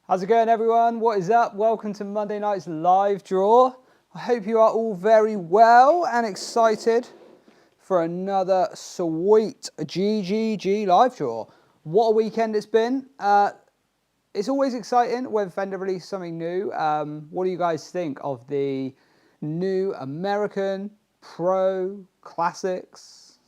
How's it going, everyone? What is up? Welcome to Monday night's live draw. I hope you are all very well and excited for another sweet GGG live draw. What a weekend it's been. It's always exciting when Fender releases something new. What do you guys think of the new American Pro Classics,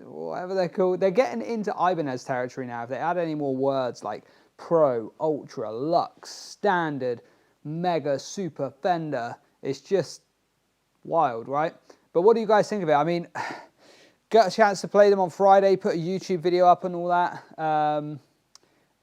whatever they're called? They're getting into Ibanez territory now. If they add any more words like Pro, Ultra, Lux, Standard, Mega, Super, Fender, it's just wild, right? But what do you guys think of it? I mean, got a chance to play them on Friday, put a YouTube video up and all that.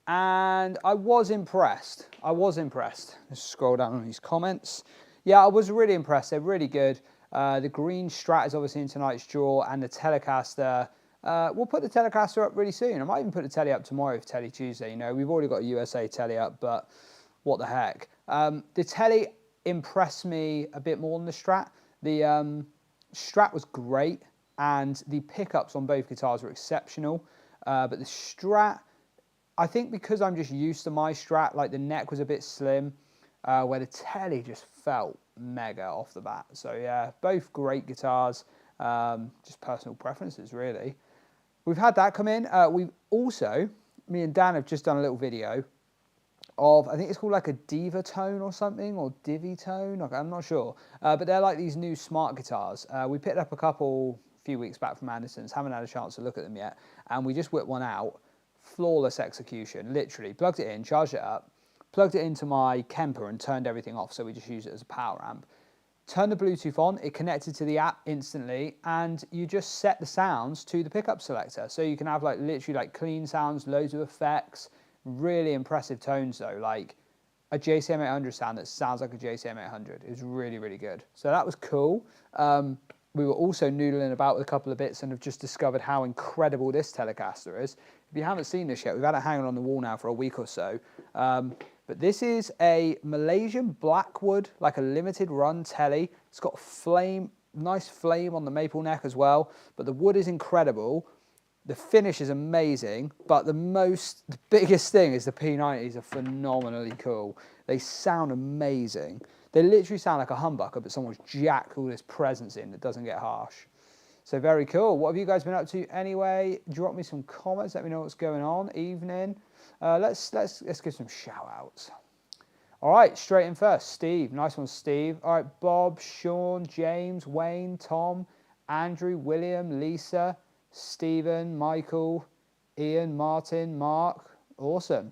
And I was impressed. Let's scroll down on these comments. Yeah, I was really impressed. They're really good. The green Strat is obviously in tonight's draw, and the Telecaster. We'll put the Telecaster up really soon. I might even put the Telly up tomorrow for Telly Tuesday. You know, we've already got a USA Telly up, but what the heck. The Telly impressed me a bit more than the Strat. The Strat was great, and the pickups on both guitars were exceptional. But the Strat, I think because I'm just used to my Strat, like the neck was a bit slim, where the Telly just felt mega off the bat. So yeah, both great guitars, just personal preferences really. We've had that come in. We've also, me and Dan have just done a little video of, I think it's called like a Diva Tone or something, or Divi Tone, I'm not sure. But they're like these new smart guitars. We picked up a few weeks back from Anderson's, haven't had a chance to look at them yet. And we just whipped one out. Flawless execution, literally. Plugged it in, charged it up, plugged it into my Kemper and turned everything off, so we just use it as a power amp. Turned the Bluetooth on, it connected to the app instantly, and you just set the sounds to the pickup selector. So you can have like literally like clean sounds, loads of effects, really impressive tones though, like a JCM 800 sound that sounds like a JCM 800. It was really, really good. So that was cool. We were also noodling about with a couple of bits and have just discovered how incredible this Telecaster is. If you haven't seen this yet, we've had it hanging on the wall now for a week or so. But this is a Malaysian Blackwood, like a limited run Telly. It's got a nice flame on the maple neck as well. But the wood is incredible. The finish is amazing. But the biggest thing is the P90s are phenomenally cool. They sound amazing. They literally sound like a humbucker, but someone's jacked all this presence in that doesn't get harsh. So very cool. What have you guys been up to anyway? Drop me some comments. Let me know what's going on. Evening. Let's give some shout outs. All right, straight in first. Steve. Nice one, Steve. All right, Bob, Sean, James, Wayne, Tom, Andrew, William, Lisa, Stephen, Michael, Ian, Martin, Mark. Awesome.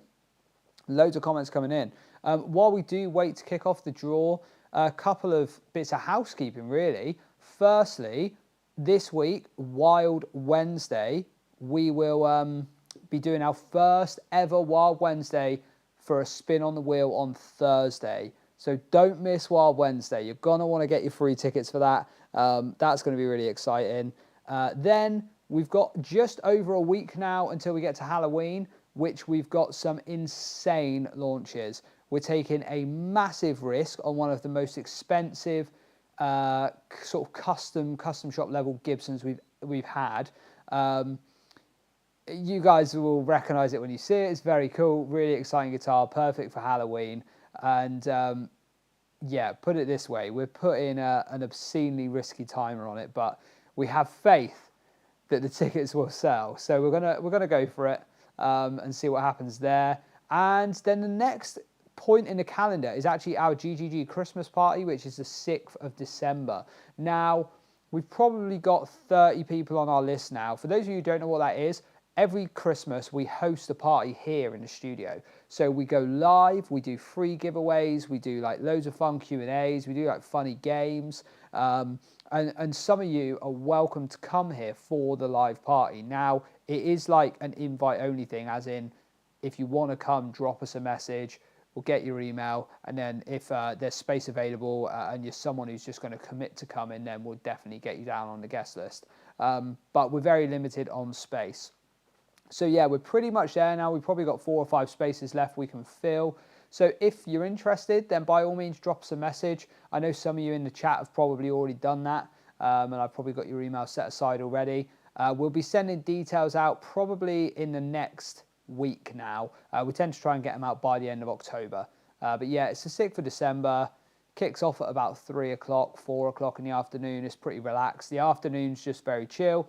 Loads of comments coming in. While we do wait to kick off the draw, a couple of bits of housekeeping really. Firstly, this week, Wild Wednesday, we will be doing our first ever Wild Wednesday for a spin on the wheel on Thursday. So don't miss Wild Wednesday. You're going to want to get your free tickets for that. That's going to be really exciting. Then we've got just over a week now until we get to Halloween, which we've got some insane launches. We're taking a massive risk on one of the most expensive sort of custom shop level Gibsons we've had. You guys will recognize it when you see it. It's very cool, really exciting guitar, perfect for Halloween. And yeah, put it this way, we're putting an obscenely risky timer on it, but we have faith that the tickets will sell. So we're gonna go for it and see what happens there. And then the next point in the calendar is actually our GGG Christmas party, which is the 6th of December. Now, we've probably got 30 people on our list now. For those of you who don't know what that is, every Christmas we host a party here in the studio. So we go live, we do free giveaways, we do like loads of fun Q&As, we do like funny games, and some of you are welcome to come here for the live party. Now, it is like an invite only thing, as in if you want to come, drop us a message. We'll get your email, and then if there's space available and you're someone who's just going to commit to coming, then we'll definitely get you down on the guest list. But we're very limited on space. So yeah, we're pretty much there now. We've probably got 4 or 5 spaces left we can fill. So if you're interested, then by all means drop us a message. I know some of you in the chat have probably already done that, and I've probably got your email set aside already. We'll be sending details out probably in the next week now. We tend to try and get them out by the end of October. But yeah, it's the 6th of December. Kicks off at about 3 o'clock, 4 o'clock in the afternoon. It's pretty relaxed. The afternoon's just very chill,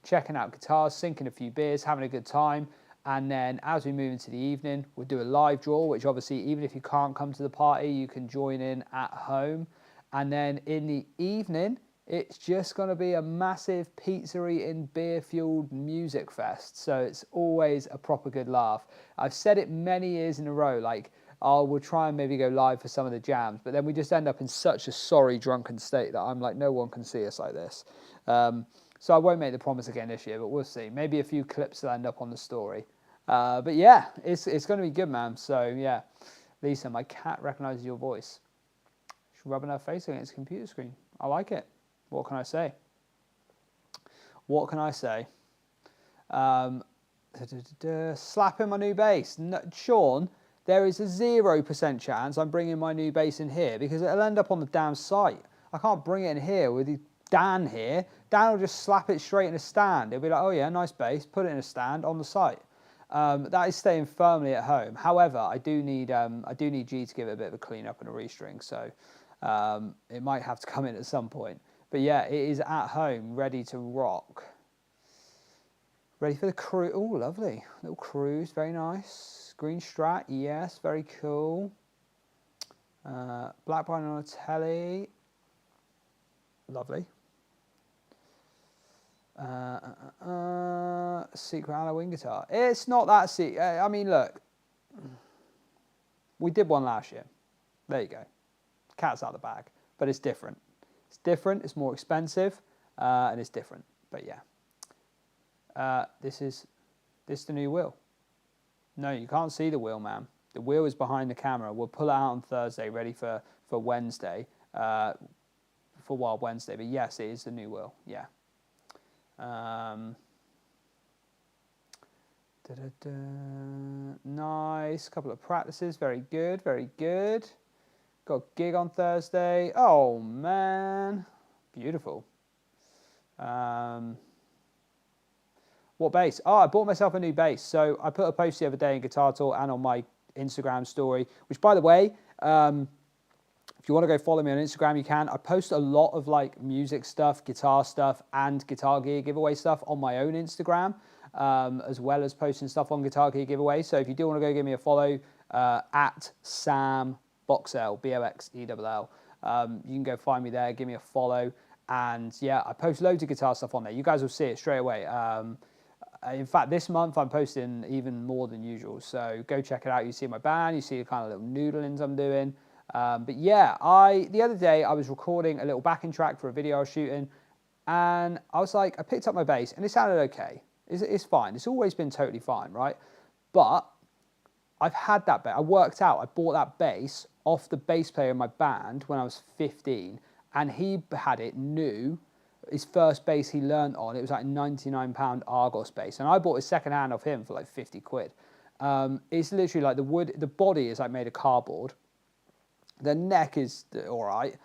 checking out guitars, sinking a few beers, having a good time. And then as we move into the evening, we'll do a live draw, which obviously, even if you can't come to the party, you can join in at home. And then in the evening, it's just going to be a massive pizza eating, beer fueled music fest. So it's always a proper good laugh. I've said it many years in a row, like, oh, we'll try and maybe go live for some of the jams, but then we just end up in such a sorry drunken state that I'm like, no one can see us like this. So I won't make the promise again this year, but we'll see. Maybe a few clips will end up on the story. But yeah, it's going to be good, man. So yeah, Lisa, my cat recognises your voice. She's rubbing her face against the computer screen. I like it. What can I say? What can I say? Slapping my new bass. No, Sean, there is a 0% chance I'm bringing my new bass in here because it'll end up on the damn site. I can't bring it in here with Dan here. Dan will just slap it straight in a stand. He'll be like, oh yeah, nice bass, put it in a stand on the site. That is staying firmly at home. However, I do need G to give it a bit of a clean up and a restring, so it might have to come in at some point. But yeah, it is at home, ready to rock. Ready for the cruise. Oh, lovely. Little cruise, very nice. Green Strat, yes, very cool. Black Pine on a telly. Lovely. Secret Halloween guitar. It's not that secret. I mean, look. We did one last year. There you go. Cat's out of the bag. But it's different. It's different, it's more expensive, and it's different. But yeah. This is the new wheel. No, you can't see the wheel, man. The wheel is behind the camera. We'll pull it out on Thursday, ready for Wednesday, for Wild Wednesday. But yes, it is the new wheel, yeah. Nice, couple of practices, very good, very good. Got a gig on Thursday. Oh, man. Beautiful. What bass? Oh, I bought myself a new bass. So I put a post the other day in Guitar Talk and on my Instagram story, which, by the way, if you want to go follow me on Instagram, you can. I post a lot of like music stuff, guitar stuff, and Guitar Gear giveaway stuff on my own Instagram, as well as posting stuff on Guitar Gear giveaway. So if you do want to go give me a follow, at Sam Boxell, Boxell. You can go find me there, give me a follow. And yeah, I post loads of guitar stuff on there. You guys will see it straight away. In fact, this month I'm posting even more than usual. So go check it out. You see my band, you see the kind of little noodlings I'm doing. But yeah, the other day I was recording a little backing track for a video I was shooting. And I was like, I picked up my bass and it sounded okay. It's fine. It's always been totally fine, right? But I've had that bass. I worked out, I bought that bass off the bass player in my band when I was 15. And he had it new, his first bass he learnt on, it was like £99 Argos bass. And I bought it second hand off him for like 50 quid. It's literally like the wood, the body is like made of cardboard. The neck is all right.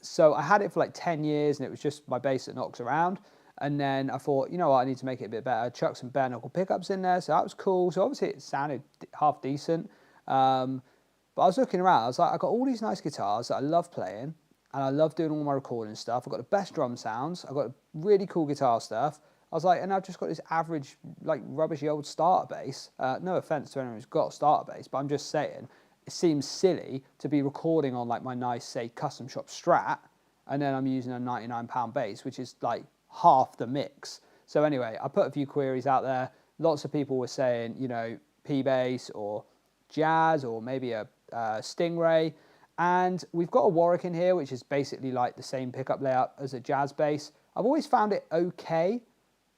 So I had it for like 10 years and it was just my bass that knocks around. And then I thought, you know what, I need to make it a bit better. Chuck some bare knuckle pickups in there, so that was cool. So obviously it sounded half decent. But I was looking around, I was like, I've got all these nice guitars that I love playing, and I love doing all my recording stuff. I've got the best drum sounds, I've got really cool guitar stuff. I was like, and I've just got this average, like rubbishy old starter bass. No offense to anyone who's got a starter bass, but I'm just saying, it seems silly to be recording on like my nice, say, custom shop Strat, and then I'm using a £99 bass, which is like half the mix. So anyway, I put a few queries out there. Lots of people were saying, you know, P-Bass or Jazz or maybe a Stingray. And we've got a Warwick in here, which is basically like the same pickup layout as a Jazz bass. I've always found it okay,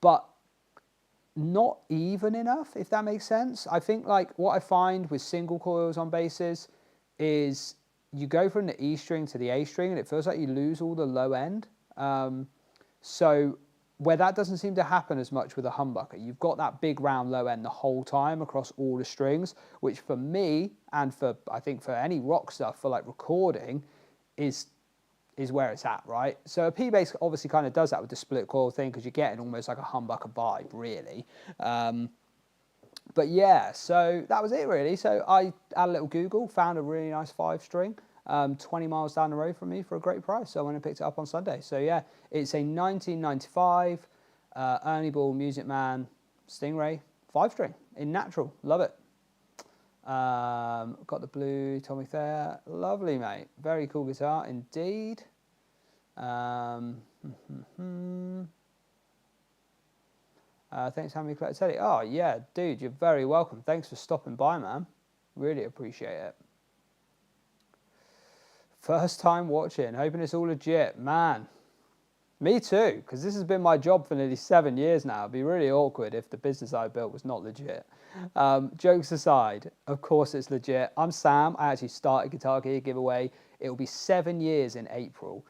but not even enough, if that makes sense. I think like what I find with single coils on basses is you go from the E string to the A string and it feels like you lose all the low end. So where that doesn't seem to happen as much with a humbucker, you've got that big round low end the whole time across all the strings, which for me and for I think for any rock stuff for like recording is where it's at, right? So a P-Bass obviously kind of does that with the split coil thing because you're getting almost like a humbucker vibe, really. But yeah, so that was it really. So I had a little Google, found a really nice 5-string, 20 miles down the road from me for a great price. So I went and picked it up on Sunday. So yeah, it's a 1995 Ernie Ball Music Man Stingray 5-string in natural. Love it. Got the blue Tommy Thayer. Lovely, mate. Very cool guitar indeed. Thanks for having me collect Teddy. Oh, yeah, dude, you're very welcome. Thanks for stopping by, man. Really appreciate it. First time watching. Hoping it's all legit. Man, me too, because this has been my job for nearly 7 years now. It'd be really awkward if the business I built was not legit. Jokes aside, of course it's legit. I'm Sam. I actually started Guitar Gear Giveaway. It will be 7 years in April.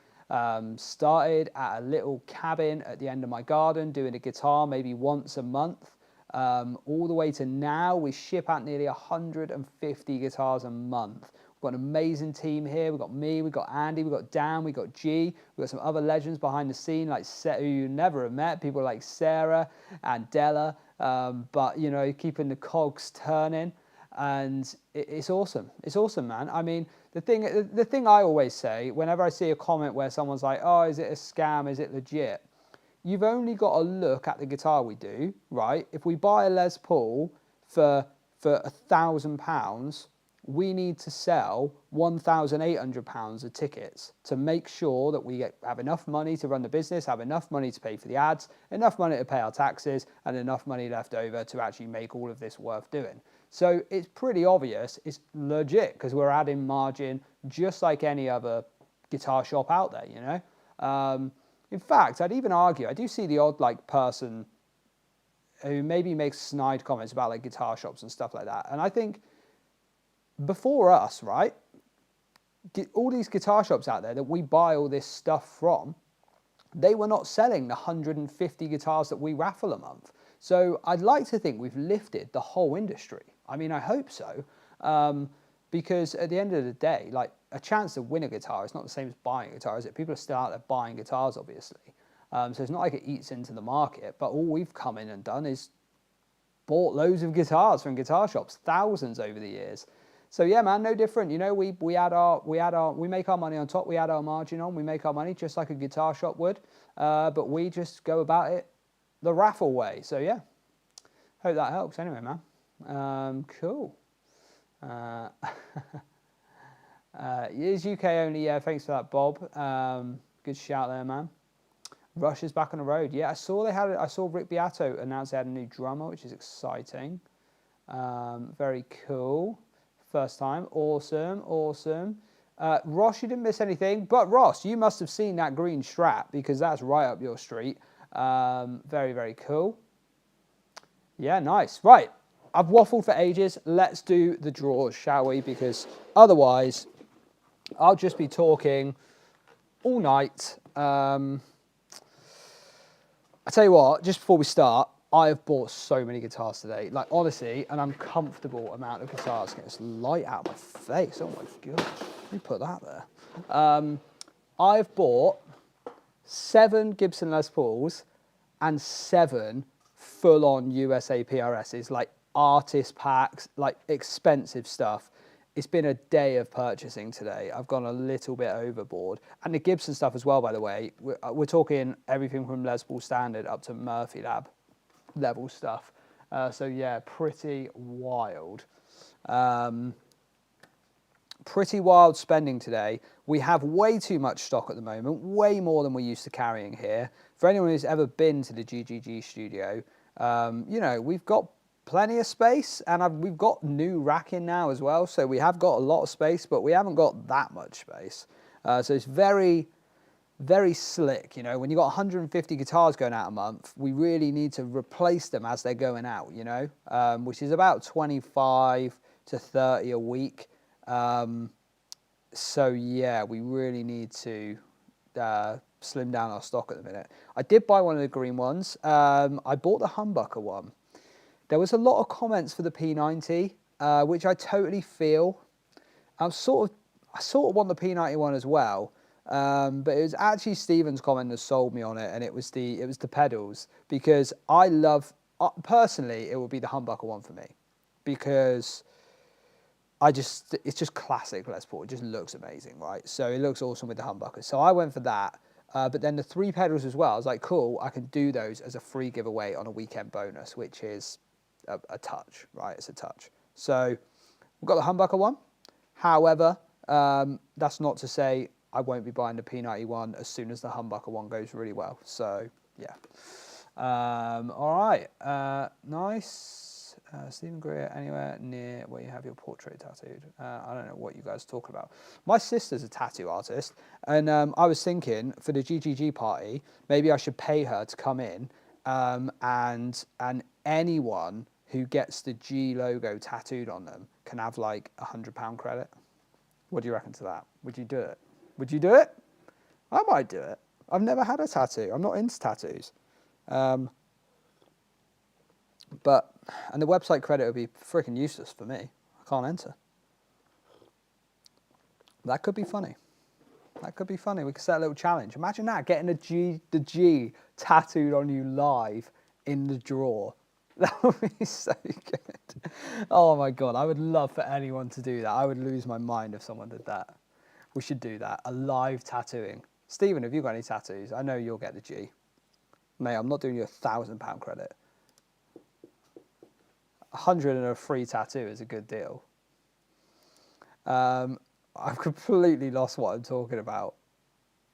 Started at a little cabin at the end of my garden doing a guitar maybe once a month. All the way to now, we ship out nearly 150 guitars a month. We've got an amazing team here. We've got me, we've got Andy, we've got Dan, we've got G. We've got some other legends behind the scene like who you never have met, people like Sarah and Della. But, you know, keeping the cogs turning. And it's awesome. It's awesome, man. I mean, the thing I always say, whenever I see a comment where someone's like, oh, is it a scam? Is it legit? You've only got to look at the guitar we do, right? If we buy a Les Paul for £1,000, we need to sell £1,800 of tickets to make sure that we have enough money to run the business, have enough money to pay for the ads, enough money to pay our taxes, and enough money left over to actually make all of this worth doing. So it's pretty obvious, it's legit, because we're adding margin just like any other guitar shop out there, you know? In fact, I'd even argue, I do see the odd like person who maybe makes snide comments about like guitar shops and stuff like that. And I think before us, right, all these guitar shops out there that we buy all this stuff from, they were not selling the 150 guitars that we raffle a month. So I'd like to think we've lifted the whole industry. I mean, I hope so, because at the end of the day, like a chance to win a guitar is not the same as buying a guitar, is it? People are still out there buying guitars, obviously. So it's not like it eats into the market, but all we've come in and done is bought loads of guitars from guitar shops, thousands over the years. So yeah, man, no different. You know, we make our money on top. We add our margin on. We make our money just like a guitar shop would, but we just go about it the raffle way. So yeah, hope that helps. Anyway, man, cool. Is UK only? Yeah, thanks for that, Bob. Good shout there, man. Rush is back on the road. Yeah, I saw Rick Beato announce they had a new drummer, which is exciting. Very cool. First time. Awesome, awesome. Ross, you didn't miss anything. But Ross, you must have seen that green strap because that's right up your street. Very, very cool. Yeah, nice. Right. I've waffled for ages. Let's do the draws, shall we? Because otherwise, I'll just be talking all night. I tell you what, just before we start, I have bought so many guitars today. Like, honestly, an uncomfortable amount of guitars. Get this light out of my face. Oh, my gosh. Let me put that there. I've bought 7 Gibson Les Pauls and 7 full-on USA PRSs, like artist packs, like expensive stuff. It's been a day of purchasing today. I've gone a little bit overboard. And the Gibson stuff as well, by the way. We're talking everything from Les Paul Standard up to Murphy Lab level stuff. So yeah, pretty wild. Pretty wild spending today. We have way too much stock at the moment, way more than we're used to carrying here. For anyone who's ever been to the GGG studio, you know, we've got plenty of space, and we've got new racking now as well, so we have got a lot of space, but we haven't got that much space. So it's very, very slick. You know, when you've got 150 guitars going out a month, we really need to replace them as they're going out, you know, which is about 25 to 30 a week. So yeah, we really need to slim down our stock at the minute. I did buy one of the green ones. I bought the humbucker one. There was a lot of comments for the P90, which I totally feel. I sort of want the P90 one as well, but it was actually Stephen's comment that sold me on it, and it was the pedals, because I love personally, it would be the humbucker one for me, because it's just classic Les Paul. It just looks amazing, right? So it looks awesome with the humbucker. So I went for that. But then the 3 pedals as well, I was like, cool, I can do those as a free giveaway on a weekend bonus, which is a touch, right? It's a touch. So we've got the humbucker one. However, that's not to say I won't be buying the P91 as soon as the humbucker one goes really well. So yeah. All right. Nice. Stephen Greer, anywhere near where you have your portrait tattooed? I don't know what you guys talk about. My sister's a tattoo artist, and I was thinking for the GGG party, maybe I should pay her to come in, and anyone who gets the G logo tattooed on them can have like £100 credit. What do you reckon to that? Would you do it? Would you do it? I might do it. I've never had a tattoo. I'm not into tattoos. And the website credit would be freaking useless for me. I can't enter. That could be funny. That could be funny. We could set a little challenge. Imagine that, getting the G tattooed on you live in the drawer. That would be so good. Oh my God, I would love for anyone to do that. I would lose my mind if someone did that. We should do that, a live tattooing. Stephen, have you got any tattoos? I know you'll get the G. Mate, I'm not doing you £1,000 credit. 100 and a free tattoo is a good deal. I've completely lost what I'm talking about.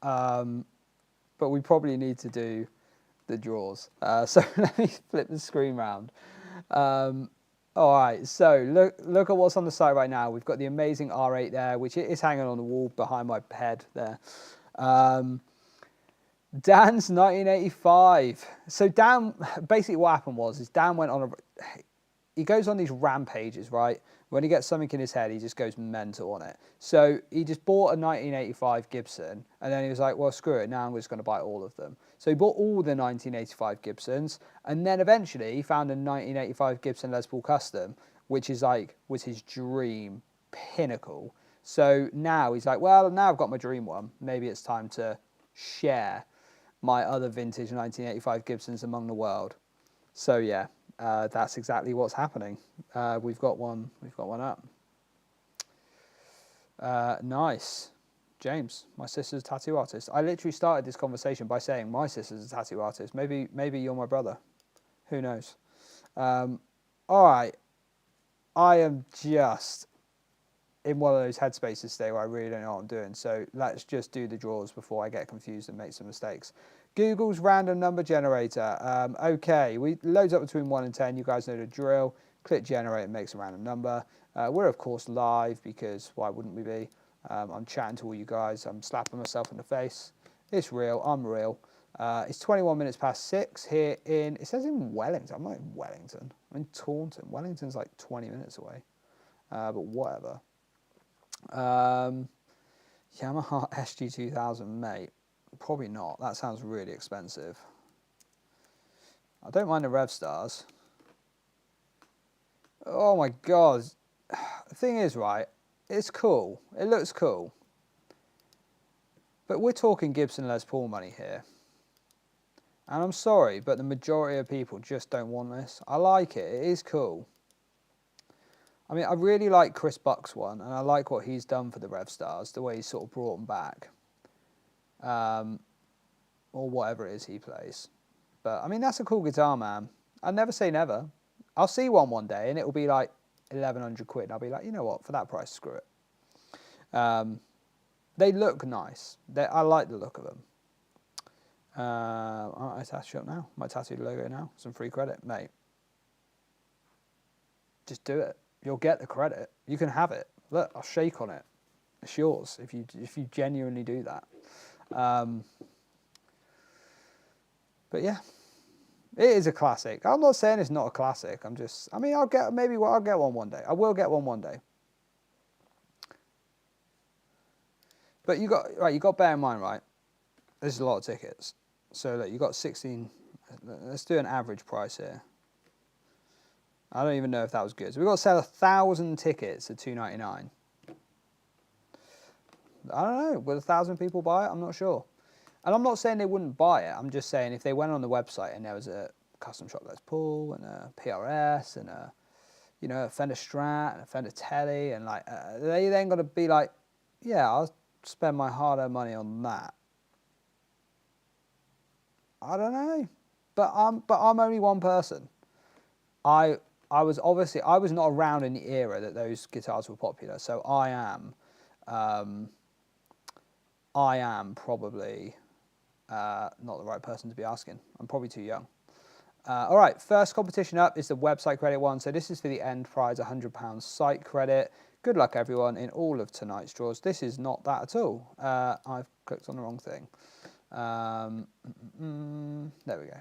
But we probably need to do the draws. So let me flip the screen round. All right, so look at what's on the site right now. We've got the amazing R8 there, which is hanging on the wall behind my head there. Dan's 1985. So Dan, basically what happened is Dan went on he goes on these rampages, right? When he gets something in his head, he just goes mental on it. So he just bought a 1985 Gibson, and then he was like, well, screw it, now I'm just going to buy all of them. So he bought all the 1985 Gibsons, and then eventually he found a 1985 Gibson Les Paul Custom, which is was his dream pinnacle. So now he's like, well, now I've got my dream one. Maybe it's time to share my other vintage 1985 Gibsons among the world. So yeah. That's exactly what's happening. We've got one up. Nice. James, my sister's a tattoo artist. I literally started this conversation by saying my sister's a tattoo artist. Maybe you're my brother. Who knows? All right. I am just in one of those headspaces today where I really don't know what I'm doing. So let's just do the draws before I get confused and make some mistakes. Google's random number generator. Okay, we loads up between 1 and 10. You guys know the drill. Click generate and makes a random number. We're of course live because why wouldn't we be? I'm chatting to all you guys. I'm slapping myself in the face. It's real. I'm real. It's 21 minutes past 6 here in. It says in Wellington. I'm not in Wellington. I'm in Taunton. Wellington's like 20 minutes away. But whatever. Yamaha SG2000, mate. Probably not. That sounds really expensive. I don't mind the Rev Stars. Oh my God. The thing is, right, it's cool. It looks cool. But we're talking Gibson Les Paul money here. And I'm sorry, but the majority of people just don't want this. I like it. It is cool. I mean, I really like Chris Buck's one, and I like what he's done for the Rev Stars, the way he's sort of brought them back. Or whatever it is he plays. But, I mean, that's a cool guitar, man. I'll never say never. I'll see one day, and it'll be like 1,100 quid. And I'll be like, you know what, for that price, screw it. They look nice. I like the look of them. I tattoo up now. Might tattoo the logo now. Some free credit, mate. Just do it. You'll get the credit. You can have it. Look, I'll shake on it. It's yours if you genuinely do that. But yeah, it is a classic. I'm not saying it's not a classic. I'll get one day. I will get one day. But you got to bear in mind, right? This is a lot of tickets. So look, you got 16. Let's do an average price here. I don't even know if that was good. So we've got to sell 1,000 tickets at $2.99. I don't know. Will 1,000 people buy it? I'm not sure. And I'm not saying they wouldn't buy it. I'm just saying if they went on the website and there was custom shop Les Paul and a PRS and a, you know, a Fender Strat and a Fender Tele, and like they then got to be like, yeah, I'll spend my hard-earned money on that. I don't know, but I'm only one person. I was not around in the era that those guitars were popular, so I am probably not the right person to be asking. I'm probably too young. All right, first competition up is the website credit one. So this is for the end prize, £100 site credit. Good luck, everyone, in all of tonight's draws. This is not that at all. I've clicked on the wrong thing. There we go.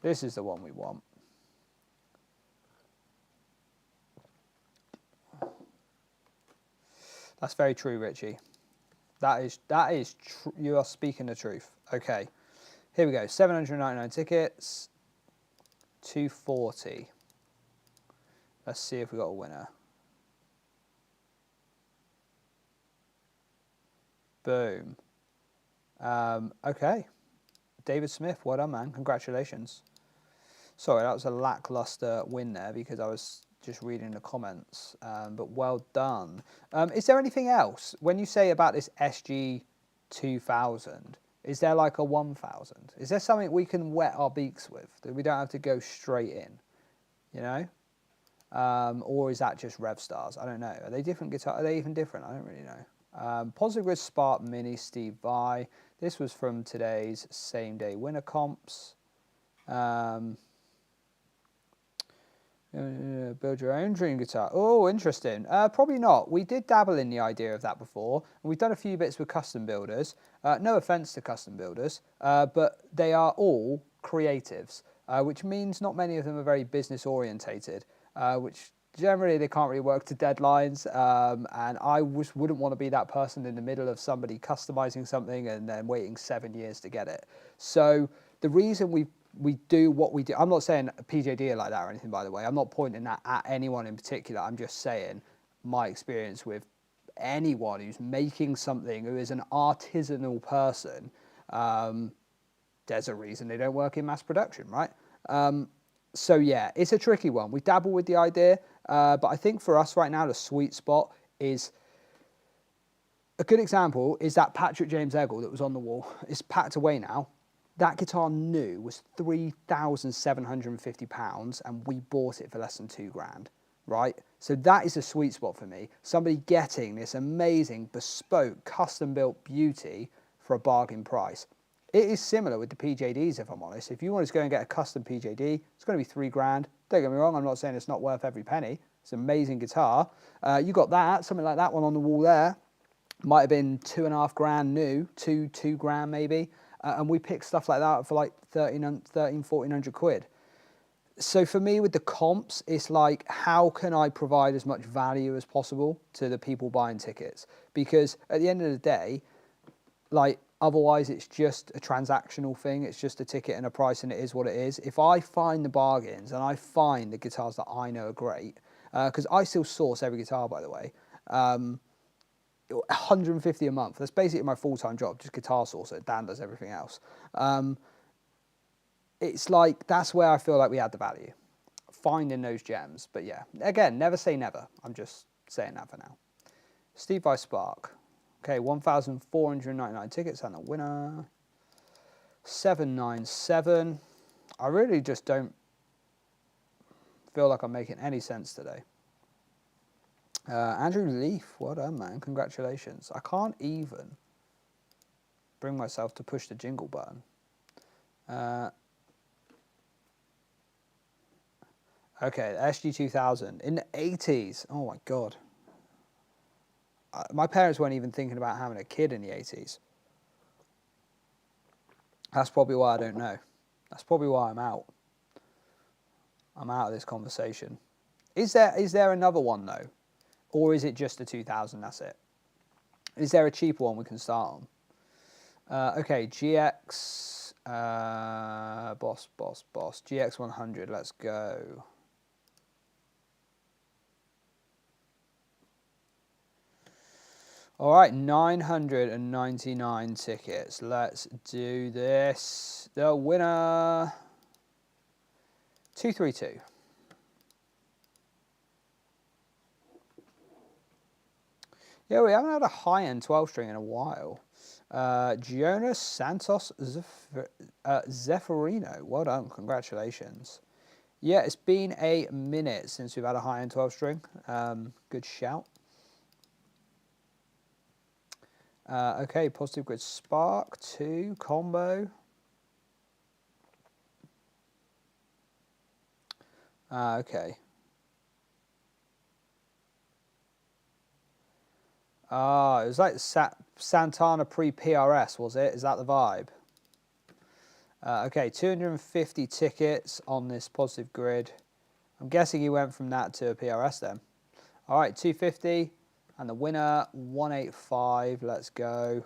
This is the one we want. That's very true, Richie. That is true. You are speaking the truth. Okay, here we go. 799 tickets. 240. Let's see if we got a winner. Boom. Okay. David Smith, well done, man. Congratulations. Sorry, that was a lackluster win there because I was just reading the comments, but well done. Is there anything else? When you say about this SG 2000, is there like a 1000? Is there something we can wet our beaks with that we don't have to go straight in, you know? Or is that just Rev Stars? I don't know. Are they different guitars? Are they even different? I don't really know. Positive Grid Spark Mini Steve Vai. This was from today's same day winner comps. Build your own dream guitar. Oh, interesting. Probably not. We did dabble in the idea of that before. And we've done a few bits with custom builders. No offense to custom builders, but they are all creatives, which means not many of them are very business orientated, which generally they can't really work to deadlines. And I wouldn't want to be that person in the middle of somebody customizing something and then waiting 7 years to get it. So the reason we do what we do. I'm not saying PJD are like that or anything, by the way. I'm not pointing that at anyone in particular. I'm just saying my experience with anyone who's making something, who is an artisanal person, there's a reason they don't work in mass production, right? So yeah, it's a tricky one. We dabble with the idea, but I think for us right now, the sweet spot is, a good example is that Patrick James Eggle that was on the wall. It's packed away now. That guitar new was £3,750 and we bought it for less than £2,000, right? So that is a sweet spot for me. Somebody getting this amazing, bespoke, custom built beauty for a bargain price. It is similar with the PJDs, if I'm honest. If you want to go and get a custom PJD, it's going to be £3,000. Don't get me wrong, I'm not saying it's not worth every penny. It's an amazing guitar. You got that, something like that one on the wall there. Might have been £2,500 new, £2,000 maybe. And we pick stuff like that for like 1,400 quid. So for me with the comps, it's like, how can I provide as much value as possible to the people buying tickets? Because at the end of the day, like otherwise it's just a transactional thing. It's just a ticket and a price and it is what it is. If I find the bargains and I find the guitars that I know are great, because I still source every guitar, by the way, 150 a month. That's basically my full-time job, just guitar sourcer. Dan does everything else. It's like, that's where I feel like we add the value, finding those gems. But yeah, again, never say never. I'm just saying that for now. Steve Vai Spark. Okay, 1,499 tickets and the winner. 797. I really just don't feel like I'm making any sense today. Andrew Leaf, well done, man. Congratulations. I can't even bring myself to push the jingle button. Okay, SG2000 in the 80s. Oh my God. My parents weren't even thinking about having a kid in the 80s. That's probably why I don't know. That's probably why I'm out. I'm out of this conversation. Is there another one though? Or is it just a 2000, that's it? Is there a cheaper one we can start on? Okay, GX, Boss, GX 100, let's go. All right, 999 tickets. Let's do this. The winner 232. Yeah, we haven't had a high-end 12-string in a while. Jonas Santos Zeffirino. Well done. Congratulations. Yeah, it's been a minute since we've had a high-end 12-string. Good shout. Okay, positive grid spark, 2, combo. Okay. It was like Santana pre-PRS, was it? Is that the vibe? Okay, 250 tickets on this positive grid. I'm guessing he went from that to a PRS then. All right, 250, and the winner, 185. Let's go.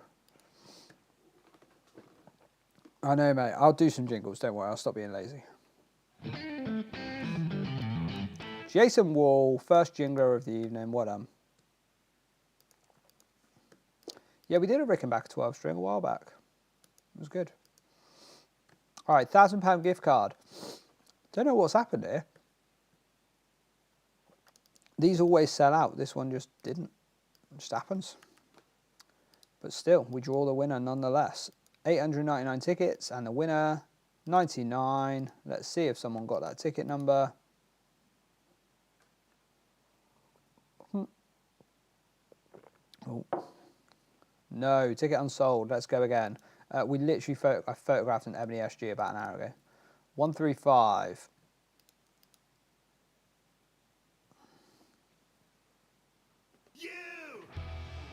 I know, mate. I'll do some jingles. Don't worry. I'll stop being lazy. Jason Wall, first jingler of the evening. Well done. Yeah, we did a Rickenbacker 12-string a while back. It was good. All right, £1,000 gift card. Don't know what's happened here. These always sell out. This one just didn't. It just happens. But still, we draw the winner nonetheless. 899 tickets, and the winner, 99. Let's see if someone got that ticket number. Oh. No, ticket unsold. Let's go again. We literally I photographed an Ebony SG about an hour ago. 135. You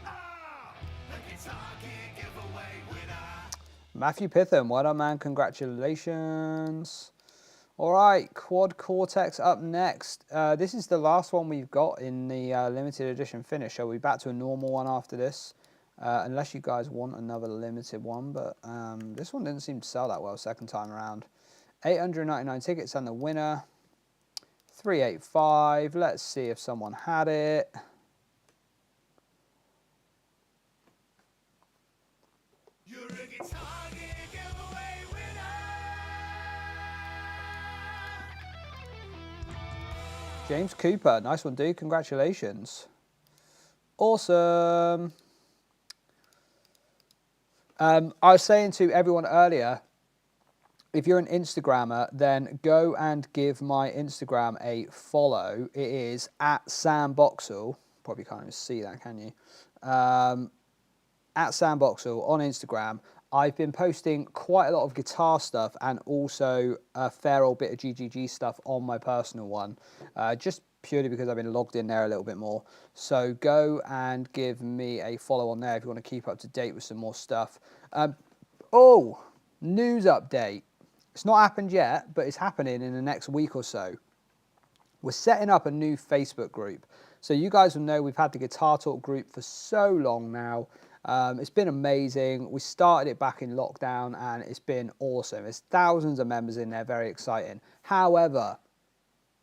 are the Guitar Gear giveaway winner. Matthew Pitham, well done, man. Congratulations. All right, Quad Cortex up next. This is the last one we've got in the limited edition finish. So we'll be back to a normal one after this. Unless you guys want another limited one, but this one didn't seem to sell that well second time around. 899 tickets and the winner, 385. Let's see if someone had it. You're a Guitar Gear giveaway winner. James Cooper, nice one, dude. Congratulations. Awesome. I was saying to everyone earlier, if you're an Instagrammer, then go and give my Instagram a follow. It is @SamBoxall. Probably can't even see that, can you? @SamBoxall on Instagram. I've been posting quite a lot of guitar stuff and also a fair old bit of GGG stuff on my personal one, just purely because I've been logged in there a little bit more. So go and give me a follow on there if you want to keep up to date with some more stuff. Oh, news update. It's not happened yet, but it's happening in the next week or so. We're setting up a new Facebook group. So you guys will know we've had the Guitar Talk group for so long now. It's been amazing. We started it back in lockdown and it's been awesome. There's thousands of members in there, very exciting. However,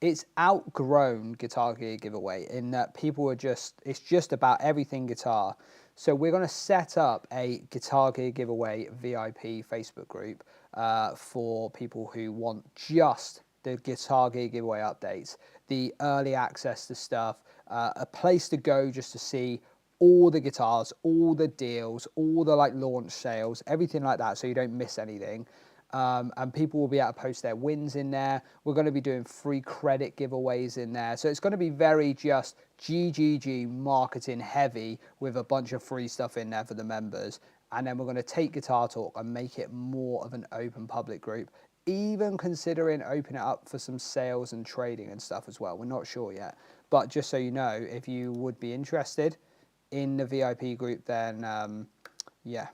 it's outgrown Guitar Gear Giveaway in that people are it's just about everything guitar. So we're going to set up a Guitar Gear Giveaway VIP Facebook group for people who want just the Guitar Gear Giveaway updates, the early access to stuff, a place to go just to see all the guitars, all the deals, all the like launch sales, everything like that, so you don't miss anything. And people will be able to post their wins in there. We're going to be doing free credit giveaways in there. So it's going to be very just GGG marketing heavy with a bunch of free stuff in there for the members. And then we're going to take Guitar Talk and make it more of an open public group, even considering opening it up for some sales and trading and stuff as well. We're not sure yet. But just so you know, if you would be interested in the VIP group, then yeah,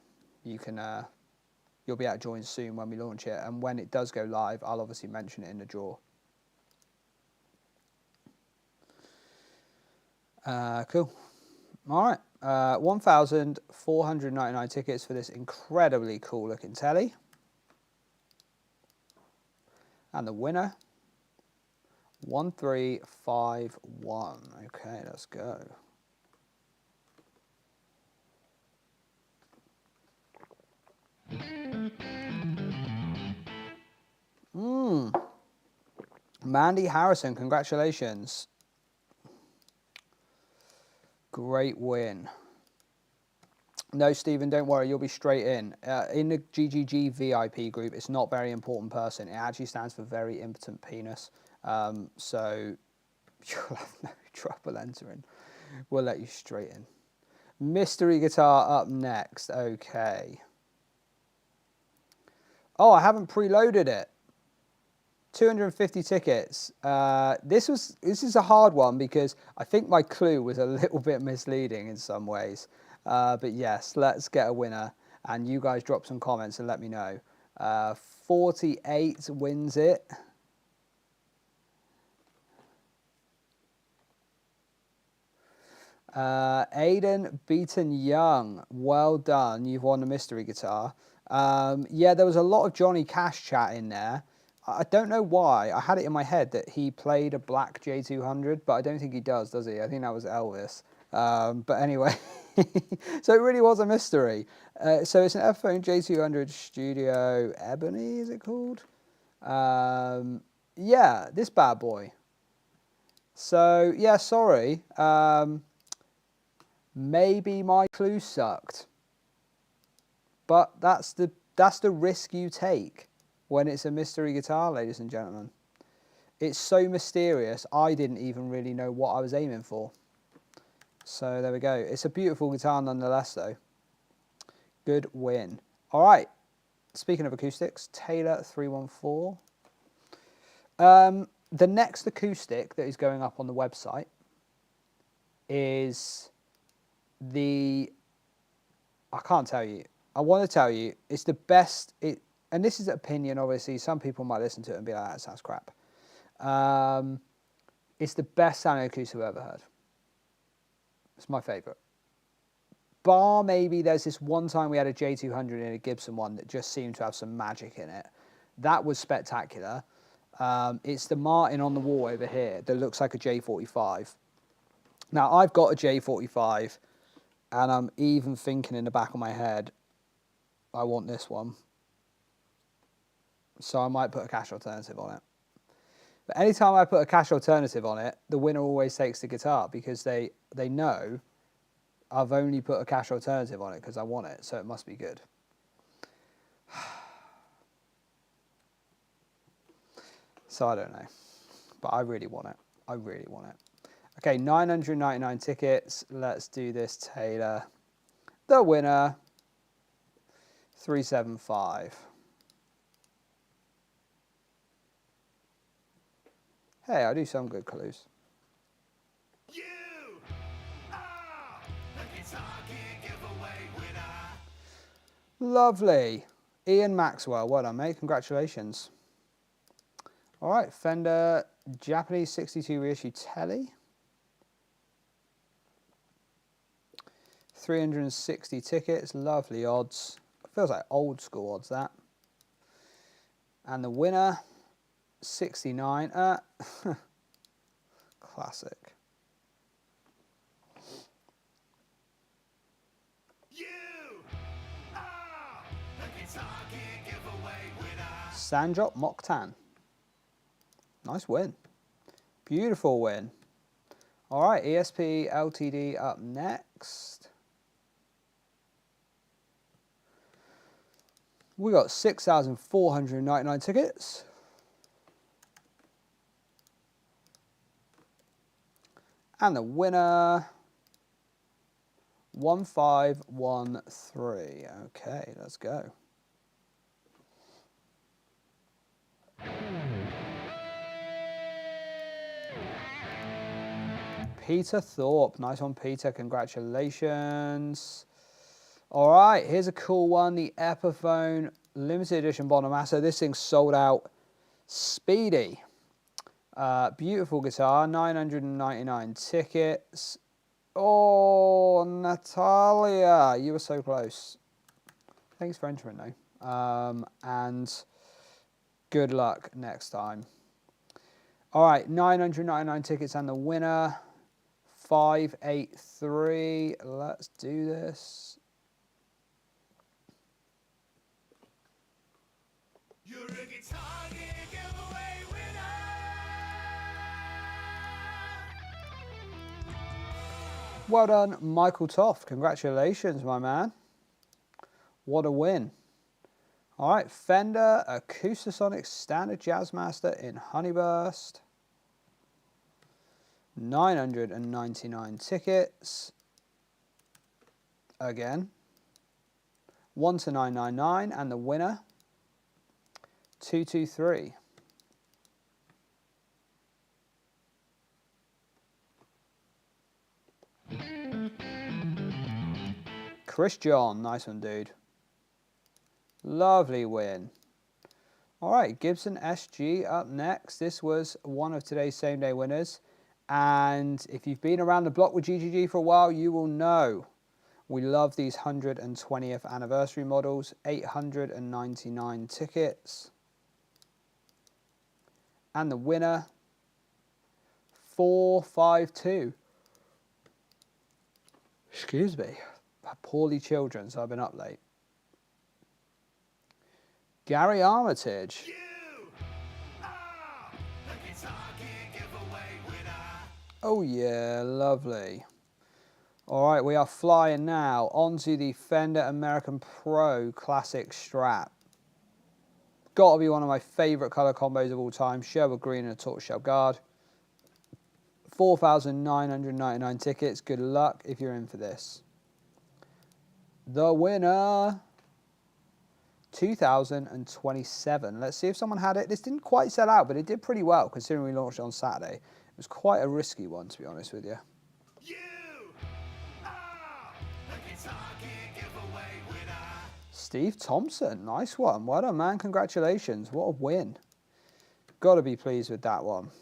you can... you'll be able to join soon when we launch it. And when it does go live, I'll obviously mention it in the draw. Cool. All right. 1,499 tickets for this incredibly cool looking telly. And the winner, 1351. Okay, let's go. Mandy Harrison, congratulations. Great win. No, Stephen, don't worry, you'll be straight in. In the GGG VIP group, it's not very important person. It actually stands for very impotent penis. So you'll have no trouble entering. We'll let you straight in. Mystery guitar up next. Okay. Oh, I haven't preloaded it. 250 tickets. This is a hard one because I think my clue was a little bit misleading in some ways. But yes, let's get a winner. And you guys drop some comments and let me know. 48 wins it. Aiden Beaton Young, well done. You've won the mystery guitar. Yeah, there was a lot of Johnny Cash chat in there. I don't know why. I had it in my head that he played a black J200, but I don't think he does he? I think that was Elvis. But anyway, so it really was a mystery. So it's an Epiphone J200 Studio Ebony, is it called? Yeah, this bad boy. So, yeah, sorry. Maybe my clue sucked. But that's the risk you take when it's a mystery guitar, ladies and gentlemen. It's so mysterious, I didn't even really know what I was aiming for. So there we go. It's a beautiful guitar nonetheless, though. Good win. All right. Speaking of acoustics, Taylor 314. The next acoustic that is going up on the website is I can't tell you. I want to tell you, it's the best. And this is an opinion, obviously. Some people might listen to it and be like, that sounds crap. It's the best sounding acoustic I've ever heard. It's my favourite. Bar maybe there's this one time we had a J200 in a Gibson one that just seemed to have some magic in it. That was spectacular. It's the Martin on the wall over here that looks like a J45. Now, I've got a J45, and I'm even thinking in the back of my head, I want this one. So I might put a cash alternative on it. But anytime I put a cash alternative on it, the winner always takes the guitar because they know I've only put a cash alternative on it because I want it, so it must be good. So I don't know, but I really want it. I really want it. Okay, 999 tickets. Let's do this, Taylor. The winner, 375. Hey, I do some good clues. You are the Guitar Gear giveaway winner. Lovely. Ian Maxwell, well done, mate. Congratulations. All right, Fender Japanese 62 reissue Telly. 360 tickets, lovely odds. Feels like old school odds, that. And the winner, 69. Classic. You are the Guitar Gear giveaway winner. Sanjot Mokhtan. Nice win. Beautiful win. All right, ESP LTD up next. We got 6,499 tickets. And the winner, 1513. Okay, let's go. Peter Thorpe. Nice one, Peter. Congratulations. All right, here's a cool one. The Epiphone limited edition Bonamassa. This thing's sold out speedy. Beautiful guitar, 999 tickets. Oh, Natalia, you were so close. Thanks for entering, though. And good luck next time. All right, 999 tickets and the winner, 583. Let's do this. You're a Guitar Gear giveaway winner. Well done, Michael Toft. Congratulations, my man. What a win. All right, Fender Acoustasonic Standard Jazzmaster in Honeyburst. 999 tickets. Again. 1 to 999, and the winner, 223. Chris John, nice one, dude. Lovely win. All right, Gibson SG up next. This was one of today's same-day winners. And if you've been around the block with GGG for a while, you will know we love these 120th anniversary models. 899 tickets. And the winner, 452. Excuse me. Poorly children, so I've been up late. Gary Armitage. Oh yeah, lovely. All right, we are flying now onto the Fender American Pro Classic Strat. Got to be one of my favourite colour combos of all time. Sherwood Green and a tortoiseshell guard. 4,999 tickets. Good luck if you're in for this. The winner, 2027. Let's see if someone had it. This didn't quite sell out, but it did pretty well considering we launched it on Saturday. It was quite a risky one, to be honest with you. Steve Thompson, nice one. Well done, man. Congratulations. What a win. Got to be pleased with that one.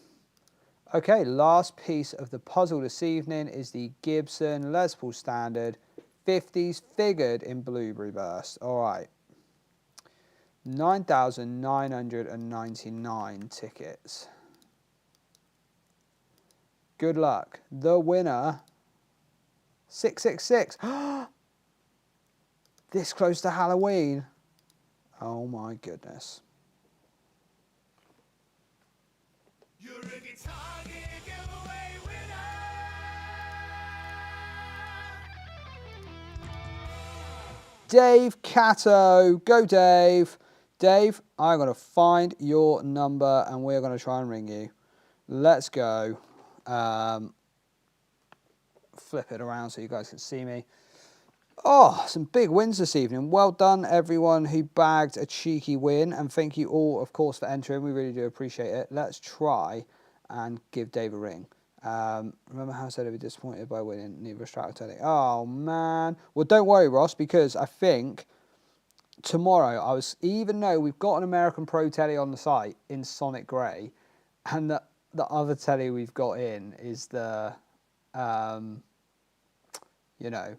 Okay, last piece of the puzzle this evening is the Gibson Les Paul Standard 50s figured in Blueberry Burst. All right. 9,999 tickets. Good luck. The winner, 666. This close to Halloween. Oh my goodness. You're a guitar giveaway winner. Dave Cato. Go, Dave. Dave, I'm going to find your number and we're going to try and ring you. Let's go. Flip it around so you guys can see me. Oh, some big wins this evening. Well done, everyone who bagged a cheeky win. And thank you all, of course, for entering. We really do appreciate it. Let's try and give Dave a ring. Remember how I said I'd be disappointed by winning neither Strat or Telly? Oh, man. Well, don't worry, Ross, because I think tomorrow, even though we've got an American Pro Telly on the site in Sonic Grey, and the other Telly we've got in is the, you know,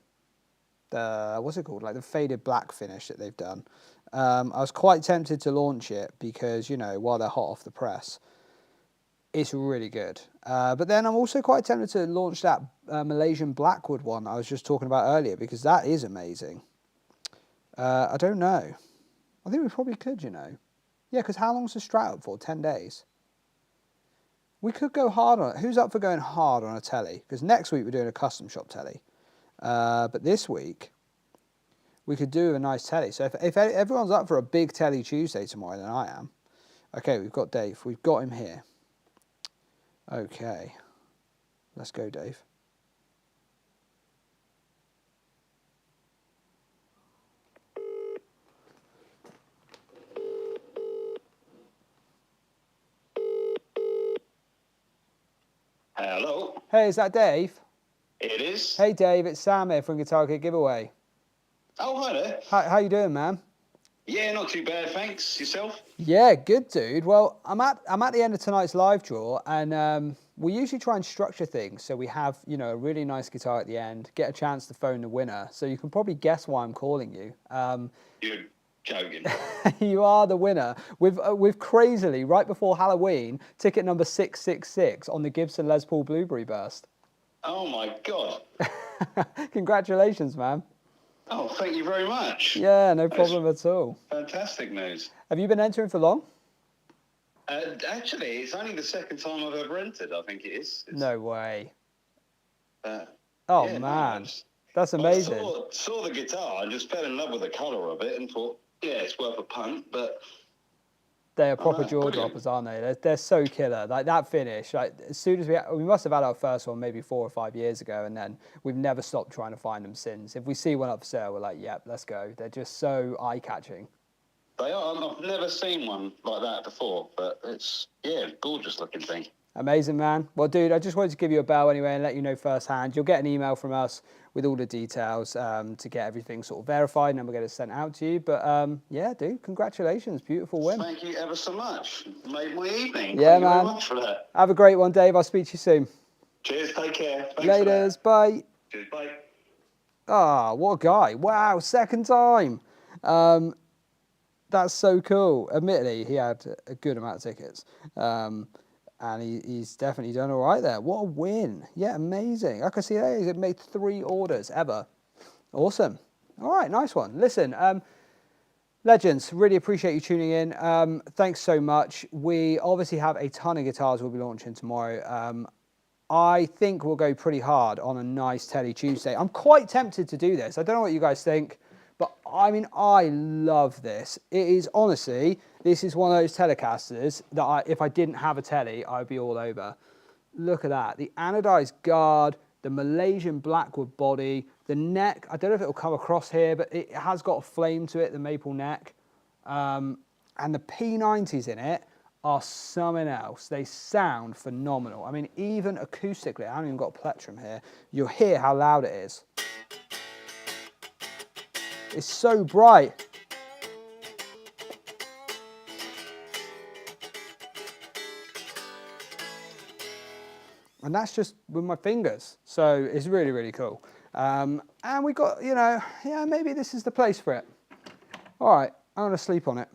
what's it called, like the faded black finish that they've done. I was quite tempted to launch it because, you know, while they're hot off the press, it's really good. But then I'm also quite tempted to launch that Malaysian Blackwood one I was just talking about earlier because that is amazing. I don't know. I think we probably could, you know. Yeah, because how long's the Strat up for? 10 days? We could go hard on it. Who's up for going hard on a telly? Because next week we're doing a custom shop telly. But this week, we could do a nice telly. So if everyone's up for a big telly Tuesday tomorrow, then I am. Okay, we've got Dave. We've got him here. Okay. Let's go, Dave. Hello. Hey, is that Dave? It is. Hey, Dave, it's Sam here from Guitar Kit Giveaway. Oh, hi there. How you doing, man? Yeah, not too bad, thanks. Yourself? Yeah, good, dude. Well, I'm at the end of tonight's live draw, and we usually try and structure things so we have, you know, a really nice guitar at the end, get a chance to phone the winner. So you can probably guess why I'm calling you. You're joking. You are the winner with crazily right before Halloween ticket number 666 on the Gibson Les Paul Blueberry Burst. Oh my God. Congratulations, man. Oh, thank you very much. Yeah, no problem at all. Fantastic news. Have you been entering for long? Actually, it's only the second time I've ever entered, I think it is. No way. Oh, Yeah, man. nice. That's amazing. I saw the guitar and just fell in love with the colour of it and thought, yeah, it's worth a punt, but... They are proper jaw brilliant. droppers, aren't they? They're so killer. Like that finish, like as soon as we must have had our first one maybe 4 or 5 years ago, and then we've never stopped trying to find them since. If we see one up for sale, we're like, yep, let's go. They're just so eye-catching. They are. I've never seen one like that before, but it's, yeah, gorgeous looking thing. Amazing, man. Well, dude, I just wanted to give you a bell anyway and let you know firsthand. You'll get an email from us with all the details to get everything sort of verified, and then we'll get it sent out to you. But yeah, dude, congratulations. Beautiful win. Thank you ever so much. Made my evening. Yeah, Thank you man. very much for that. Have a great one, Dave. I'll speak to you soon. Cheers. Take care. Thanks Laters. Bye. Cheers. Bye. Ah, what a guy. Wow, second time. That's so cool. Admittedly, he had a good amount of tickets. And he's definitely done all right there. What a win. Yeah, amazing. I can see there he's made 3 orders ever. Awesome. All right, nice one. Listen, legends, really appreciate you tuning in. Thanks so much. We obviously have a ton of guitars we'll be launching tomorrow. I think we'll go pretty hard on a nice Teddy Tuesday. I'm quite tempted to do this. I don't know what you guys think, but I mean, I love this. It is honestly, this is one of those Telecasters that if I didn't have a Telly, I'd be all over. Look at that. The anodized guard, the Malaysian Blackwood body, the neck. I don't know if it'll come across here, but it has got a flame to it, the maple neck. And the P90s in it are something else. They sound phenomenal. I mean, even acoustically, I haven't even got a plectrum here. You'll hear how loud it is. It's so bright. And that's just with my fingers. So it's really, really cool. And we got, you know, yeah, maybe this is the place for it. All right, I'm going to sleep on it.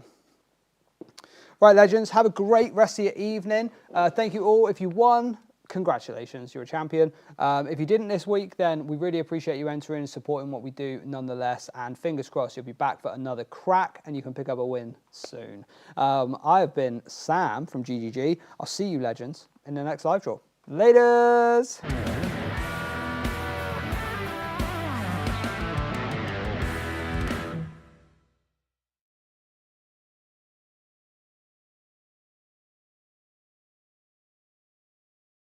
Right, legends, have a great rest of your evening. Thank you all. If you won, congratulations, you're a champion. If you didn't this week, then we really appreciate you entering and supporting what we do nonetheless. And fingers crossed, you'll be back for another crack and you can pick up a win soon. I have been Sam from GGG. I'll see you, legends, in the next live draw. Laters!